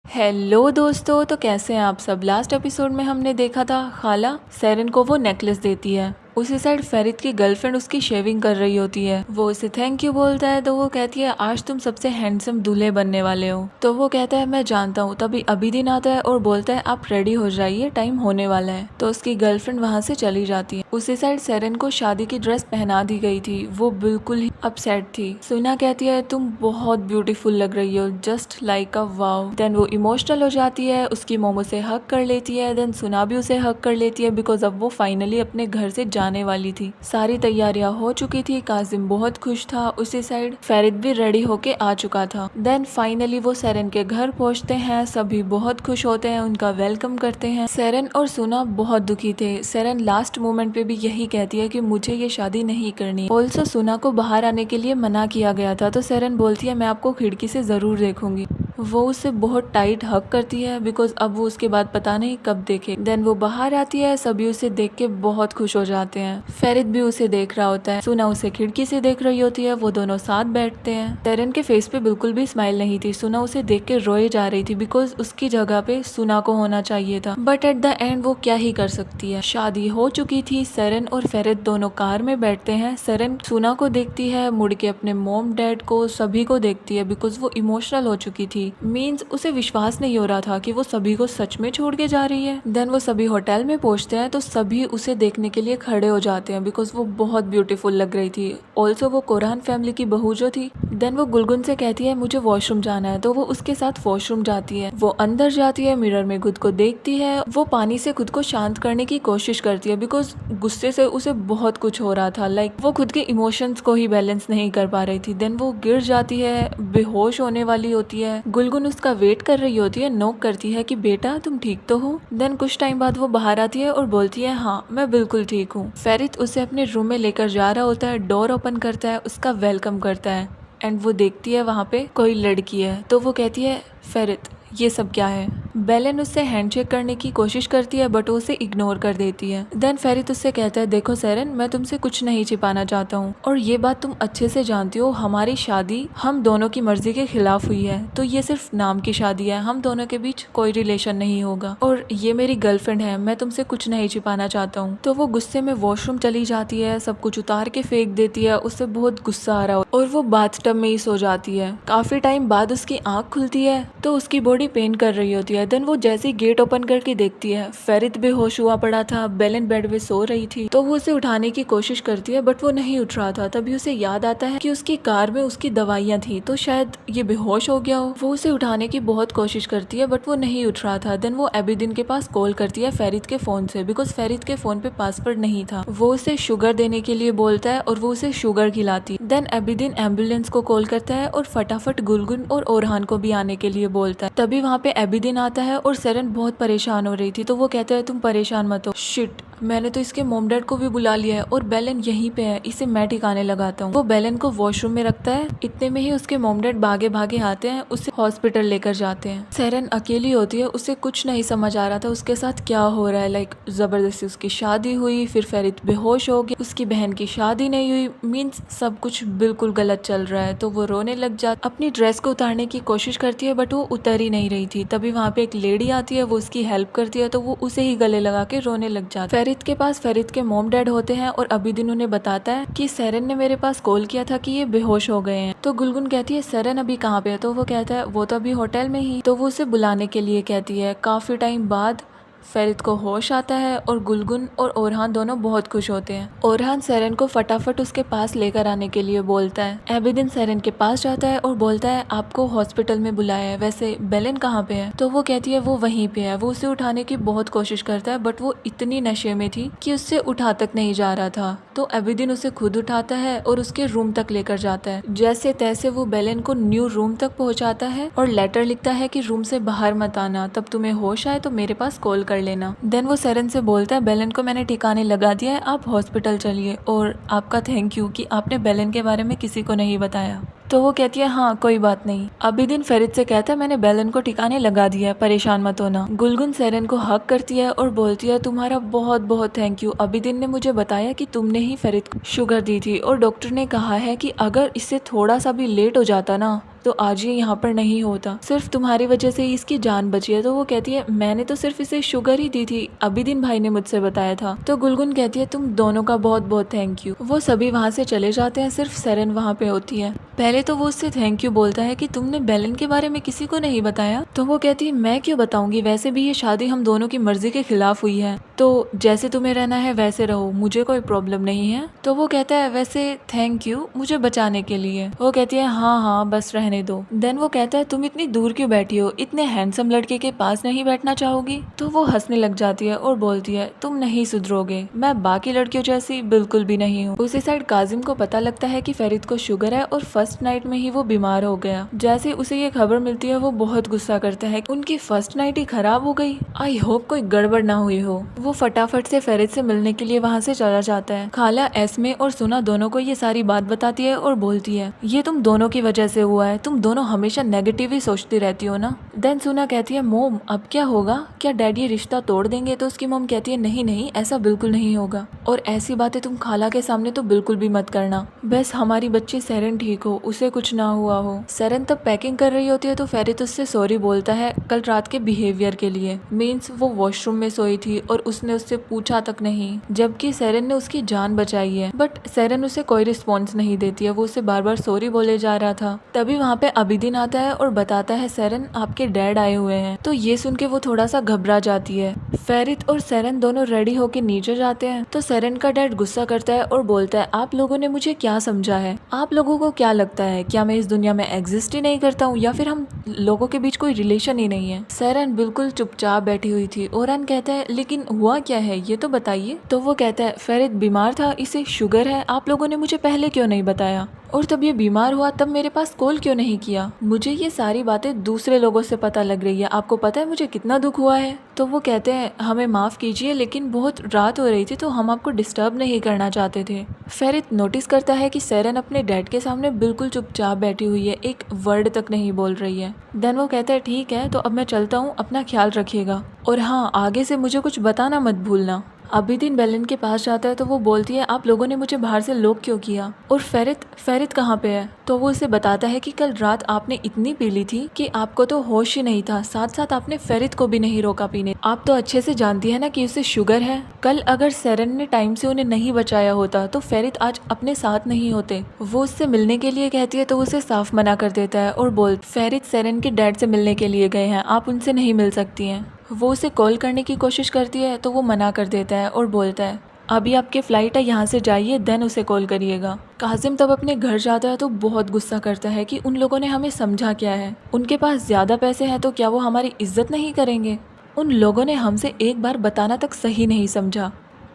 Hello दोस्तों, तो कैसे हैं आप सब। लास्ट एपिसोड में हमने देखा था खाला सेरेन को वो नेकलेस देती है। उसी साइड फेरित की गर्लफ्रेंड उसकी शेविंग कर रही होती है। वो उसे थैंक यू बोलता है तो वो कहती है आज तुम सबसे हैंडसम दूल्हे बनने वाले हो। तो वो कहता है मैं जानता हूँ। तभी अभिदीन आता है और बोलता है आप रेडी हो जाइए, टाइम होने वाला है। तो उसकी गर्लफ्रेंड वहाँ से चली जाती है। उसी साइड सेरेन को शादी की ड्रेस पहना दी गई थी। वो बिल्कुल ही अपसेट थी। सुना कहती है तुम बहुत ब्यूटीफुल लग रही हो, just like a wow. Then वो इमोशनल हो जाती है, उसकी मोमो से हक कर लेती है। देन सुना भी उसे हक कर लेती है बिकॉज अब वो फाइनली अपने घर से जाने वाली थी। सारी तैयारियां हो चुकी थी। काजिम बहुत खुश था। उसी साइड फेरित भी रेडी होके आ चुका था। देन फाइनली वो सेरेन के घर पहुंचते हैं। सभी बहुत खुश होते हैं, उनका वेलकम करते हैं। सेरेन और सुना बहुत दुखी थे। सेरेन लास्ट मोमेंट पे भी यही कहती है कि मुझे ये शादी नहीं करनी। ऑल्सो सुना को बाहर आने के लिए मना किया गया था। तो सेरेन बोलती है मैं आपको खिड़की से जरूर देखूंगी। वो उसे बहुत टाइट हक करती है बिकॉज अब वो उसके बाद पता नहीं कब देखे। देन वो बाहर आती है। सभी उसे देख के बहुत खुश हो जाते हैं। फेरित भी उसे देख रहा होता है। सुना उसे खिड़की से देख रही होती है। वो दोनों साथ बैठते हैं। सेरेन के फेस पे बिल्कुल भी स्माइल नहीं थी। सुना उसे देख के रोए जा रही थी बिकॉज उसकी जगह पे सुना को होना चाहिए था। बट एट द एंड वो क्या ही कर सकती है। शादी हो चुकी थी। सेरेन और फेरित दोनों कार में बैठते हैं। सेरेन सुना को देखती है, मुड़ के अपने मॉम डैड को सभी को देखती है बिकॉज वो इमोशनल हो चुकी थी। मीन्स उसे विश्वास नहीं हो रहा था कि वो सभी को सच में छोड़ के जा रही है। देन वो सभी होटल में पहुंचते हैं तो सभी उसे देखने के लिए खड़े हो जाते हैं बिकॉज वो बहुत ब्यूटीफुल लग रही थी। ऑल्सो वो कोरहान फैमिली की बहू जो थी। देन वो गुलगुन से कहती है मुझे वॉशरूम जाना है। तो वो उसके साथ वॉशरूम जाती है। वो अंदर जाती है, मिरर में खुद को देखती है। वो पानी से खुद को शांत करने की कोशिश करती है बिकॉज गुस्से से उसे बहुत कुछ हो रहा था। लाइक वो खुद के इमोशंस को ही बैलेंस नहीं कर पा रही थी। देन वो गिर जाती है, बेहोश होने वाली होती है। गुलगुन उसका वेट कर रही होती है, नोक करती है कि बेटा तुम ठीक तो हो। देन कुछ टाइम बाद वो बाहर आती है और बोलती है हाँ मैं बिल्कुल ठीक हूँ। फेरित उसे अपने रूम में लेकर जा रहा होता है, डोर ओपन करता है, उसका वेलकम करता है। एंड वो देखती है वहाँ पे कोई लड़की है। तो वो कहती है फेरित ये सब क्या है। बेलेन उससे हैंडशेक करने की कोशिश करती है बट वो उसे इग्नोर कर देती है। देन फेरित उससे कहता है देखो सेरेन, मैं तुमसे कुछ नहीं छिपाना चाहता हूँ और ये बात तुम अच्छे से जानती हो। हमारी शादी हम दोनों की मर्जी के खिलाफ हुई है। तो ये सिर्फ नाम की शादी है, हम दोनों के बीच कोई रिलेशन नहीं होगा और ये मेरी गर्लफ्रेंड है, मैं तुमसे कुछ नहीं छिपाना चाहता हूँ। तो वो गुस्से में वॉशरूम चली जाती है, सब कुछ उतार के फेंक देती है। उससे बहुत गुस्सा आ रहा हो और वो बाथटब में ही सो जाती है। काफी टाइम बाद उसकी आंख खुलती है तो उसकी बॉडी पेन कर रही होती है। देन वो जैसे ही गेट ओपन करके देखती है फेरित बेहोश हुआ पड़ा था, बेलेन बेड पे सो रही थी। तो वो उसे उठाने की कोशिश करती है बट वो नहीं उठ रहा था। तभी उसे याद आता है कि उसकी कार में उसकी दवाइयां थी तो शायद ये बेहोश हो गया हो। वो उसे उठाने की बहुत कोशिश करती है बट वो नहीं उठ रहा था। देन वो अबिदीन के पास कॉल करती है फेरित के फोन से बिकॉज फेरित के फोन पे पासवर्ड नहीं था। वो उसे शुगर देने के लिए बोलता है और वो उसे शुगर खिलाती। देन अबिदीन एम्बुलेंस को कॉल करता है और फटाफट गुलगुन और ओरहान को भी आने के लिए बोलता है। तभी वहाँ पे अबिदीन आता है और सेरेन बहुत परेशान हो रही थी। तो वो कहता है तुम परेशान मत हो। शिट, मैंने तो इसके मॉम डैड को भी बुला लिया है और बेलेन यहीं पे है, इसे मैं ठिकाने लगाता हूँ। वो बेलेन को वॉशरूम में रखता है। इतने में ही उसके मॉम डैड भागे भागे आते हैं, उसे हॉस्पिटल लेकर जाते हैं। सेरेन अकेली होती है, उसे कुछ नहीं समझ आ रहा था उसके साथ क्या हो रहा है। लाइक जबरदस्ती उसकी शादी हुई, फिर फेरित बेहोश हो गया, उसकी बहन की शादी नहीं हुई। मीन्स सब कुछ बिल्कुल गलत चल रहा है। तो वो रोने लग जाती, अपनी ड्रेस को उतारने की कोशिश करती है बट वो उतर ही नहीं रही थी। तभी वहाँ पे एक लेडी आती है, वो उसकी हेल्प करती है तो वो उसे ही गले लगा के रोने लग जाती है। फेरित के पास फेरित के मॉम डैड होते हैं और अबिदीन उन्हें बताता है कि सेरेन ने मेरे पास कॉल किया था कि ये बेहोश हो गए हैं। तो गुलगुन कहती है सेरेन अभी कहाँ पे है। तो वो कहता है वो तो अभी होटल में ही। तो वो उसे बुलाने के लिए कहती है। काफी टाइम बाद फेरित को होश आता है और गुलगुन और ओरहान दोनों बहुत खुश होते हैं। ओरहान सेरेन को फटाफट उसके पास लेकर आने के लिए बोलता है। अबिदीन सेरेन के पास जाता है और बोलता है आपको हॉस्पिटल में बुलाया है, वैसे बेलेन कहाँ पे है। तो वो कहती है वो वहीं पे है। वो उसे उठाने की बहुत कोशिश करता है बट वो इतनी नशे में थी कि उससे उठा तक नहीं जा रहा था। तो अबिदीन उसे खुद उठाता है और उसके रूम तक लेकर जाता है। जैसे तैसे वो बेलेन को न्यू रूम तक पहुंचाता है और लेटर लिखता है कि रूम से बाहर मत आना, तब तुम्हें होश आए तो मेरे पास कॉल कर लेना। देन वो सेरेन से बोलता है बेलेन को मैंने ठिकाने लगा दिया है, आप हॉस्पिटल चलिए और आपका थैंक यू कि आपने बेलेन के बारे में किसी को नहीं बताया। तो वो कहती है हाँ कोई बात नहीं। अबिदीन फेरित से कहता है मैंने बेलेन को ठिकाने लगा दिया है, परेशान मत होना। गुलगुन सेरेन को हक करती है और बोलती है तुम्हारा बहुत बहुत थैंक यू। अबिदीन ने मुझे बताया कि तुमने ही फेरित को शुगर दी थी और डॉक्टर ने कहा है कि अगर इससे थोड़ा सा भी लेट हो जाता ना तो आज ये यहाँ पर नहीं होता, सिर्फ तुम्हारी वजह से ही इसकी जान बची है। तो वो कहती है मैंने तो सिर्फ इसे शुगर ही दी थी, अबीदीन भाई ने मुझसे बताया था। तो गुलगुन कहती है तुम दोनों का बहुत बहुत थैंक यू। वो सभी वहाँ से चले जाते हैं, सिर्फ सेरेन वहाँ पे होती है। पहले तो वो उससे थैंक यू बोलता है कि तुमने बेलन के बारे में किसी को नहीं बताया। तो वो कहती है मैं क्यों बताऊंगी, वैसे भी ये शादी हम दोनों की मर्जी के खिलाफ हुई है, तो जैसे तुम्हें रहना है वैसे रहो, मुझे कोई प्रॉब्लम नहीं है। तो वो कहता है वैसे थैंक यू मुझे बचाने के लिए। वो कहती है हाँ हाँ बस रहने दो। देन वो कहता है तुम इतनी दूर क्यों बैठी हो, इतने हैंडसम लड़के के पास नहीं बैठना चाहोगी। तो वो हंसने लग जाती है और बोलती है तुम नहीं सुधरोगे, मैं बाकी लड़कियों जैसी बिल्कुल भी नहीं हूँ। उसी साइड काजिम को पता लगता है कि फेरित को शुगर है और फर्स्ट नाइट में ही वो बीमार हो गया। जैसे उसे ये खबर मिलती है वो बहुत गुस्सा करता है कि उनकी फर्स्ट नाइट ही खराब हो गई। आई होप कोई गड़बड़ ना हुई हो। वो फटाफट से फेरित से मिलने के लिए वहाँ से चला जाता है। खाला एस्मे और सुना दोनों को ये सारी बात बताती है और बोलती है ये तुम दोनों की वजह से हुआ है, तुम दोनों हमेशा नेगेटिव ही सोचती रहती हो ना। देन सुना कहती है मोम अब क्या होगा, क्या डैडी रिश्ता तोड़ देंगे। तो उसकी मोम कहती है नहीं नहीं ऐसा बिल्कुल नहीं होगा, और ऐसी बातें तुम खाला के सामने तो बिल्कुल भी मत करना, बस हमारी बच्ची सेरेन ठीक हो, उसे कुछ ना हुआ हो। सेरेन तब पैकिंग कर रही होती है तो फेरित उससे सॉरी बोलता है कल रात के बिहेवियर के लिए। मीन्स वो वॉशरूम में सोई थी और उसने उससे पूछा तक नहीं, जबकि सेरेन ने उसकी जान बचाई है। बट सेरेन उसे कोई रिस्पॉन्स नहीं देती है, वो उसे बार बार सॉरी बोले जा रहा था। तभी वहाँ पे अबीदीन आता है और बताता है सेरेन आपके डैड आए हुए हैं। तो ये सुन के वो थोड़ा सा घबरा जाती है। फेरित और सेरेन दोनों रेडी होके नीचे जाते हैं तो सेरेन का डैड गुस्सा करता है और बोलता है आप लोगों ने मुझे क्या समझा है, आप लोगों को क्या लगता है क्या मैं इस दुनिया में एग्जिस्ट ही नहीं करता हूँ या फिर हम लोगों के बीच कोई रिलेशन ही नहीं है। सेरेन बिल्कुल चुपचाप बैठी हुई थी। ओरहान कहता है लेकिन हुआ क्या है ये तो बताइए। तो वो कहता है फेरित बीमार था, इसे शुगर है, आप लोगों ने मुझे पहले क्यों नहीं बताया, और तब ये बीमार हुआ तब मेरे पास कॉल क्यों नहीं किया। मुझे ये सारी बातें दूसरे लोगों से पता लग रही है, आपको पता है मुझे कितना दुख हुआ है। तो वो कहते हैं हमें माफ़ कीजिए लेकिन बहुत रात हो रही थी तो हम आपको डिस्टर्ब नहीं करना चाहते थे। फेरित नोटिस करता है कि सेरेन अपने डैड के सामने बिल्कुल चुपचाप बैठी हुई है, एक वर्ड तक नहीं बोल रही है। देन वो कहता है ठीक है तो अब मैं चलता हूँ, अपना ख्याल रखिएगा, और हाँ आगे से मुझे कुछ बताना मत भूलना। अबीदीन बेलन के पास जाता है तो वो बोलती है आप लोगों ने मुझे बाहर से लॉक क्यों किया, और फेरित कहाँ पे है। तो वो उसे बताता है कि कल रात आपने इतनी पी ली थी कि आपको तो होश ही नहीं था, साथ साथ आपने फेरित को भी नहीं रोका पीने। आप तो अच्छे से जानती है ना कि उसे शुगर है। कल अगर सेरेन ने टाइम से उन्हें नहीं बचाया होता तो फेरित आज अपने साथ नहीं होते। वो उससे मिलने के लिए कहती है तो उसे साफ मना कर देता है और बोल फेरित सेरेन के डैड से मिलने के लिए गए हैं, आप उनसे नहीं मिल सकती हैं। वो उसे कॉल करने की कोशिश करती है तो वो मना कर देता है और बोलता है अभी आपकी फ़्लाइट है, यहाँ से जाइए देन उसे कॉल करिएगा। काजिम तब अपने घर जाता है तो बहुत गुस्सा करता है कि उन लोगों ने हमें समझा क्या है, उनके पास ज़्यादा पैसे हैं तो क्या वो हमारी इज्जत नहीं करेंगे। उन लोगों ने हमसे एक बार बताना तक सही नहीं समझा,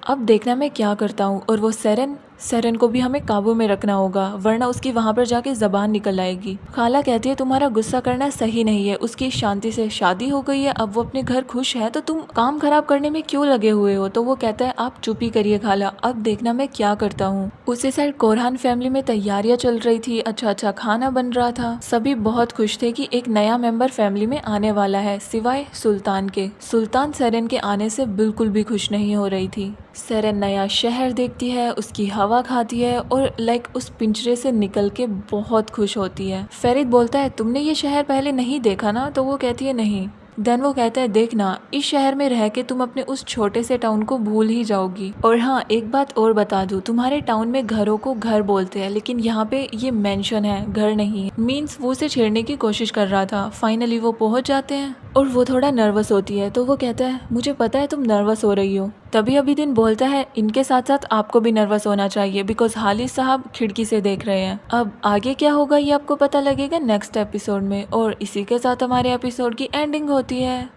अब देखना मैं क्या करता हूँ। और वो सेरेन को भी हमें काबू में रखना होगा वरना उसकी वहाँ पर जाके ज़बान निकल आएगी। खाला कहती है तुम्हारा गुस्सा करना सही नहीं है, उसकी शांति से शादी हो गई है, अब वो अपने घर खुश है तो तुम काम खराब करने में क्यों लगे हुए हो। तो वो कहता है आप चुप ही करिए खाला, अब देखना मैं क्या करता हूँ। उसी साइड कोरहान फैमिली में तैयारियां चल रही थी, अच्छा खाना बन रहा था, सभी बहुत खुश थे कि एक नया मेंबर फैमिली में आने वाला है सिवाय सुल्तान के। सुल्तान सेरेन के आने से बिल्कुल भी खुश नहीं हो रही थी। सेरेन नया शहर देखती है, उसकी हवा खाती है और उस पिंजरे से निकल के बहुत खुश होती है। फेरित बोलता है तुमने ये शहर पहले नहीं देखा ना। तो वो कहती है नहीं। देन वो कहता है देखना इस शहर में रह के तुम अपने उस छोटे से टाउन को भूल ही जाओगी। और हाँ एक बात और बता दूं, तुम्हारे टाउन में घरों को घर बोलते हैं लेकिन यहाँ पे ये मेंशन है, घर नहीं है। मीन्स वो उसे छेड़ने की कोशिश कर रहा था। फाइनली वो पहुंच जाते हैं और वो थोड़ा नर्वस होती है तो वो कहता है मुझे पता है तुम नर्वस हो रही हो। तभी अबीदीन बोलता है इनके साथ साथ आपको भी नर्वस होना चाहिए बिकॉज हालिद साहब खिड़की से देख रहे हैं। अब आगे क्या होगा ये आपको पता लगेगा नेक्स्ट एपिसोड में, और इसी के साथ हमारे एपिसोड की एंडिंग होती है।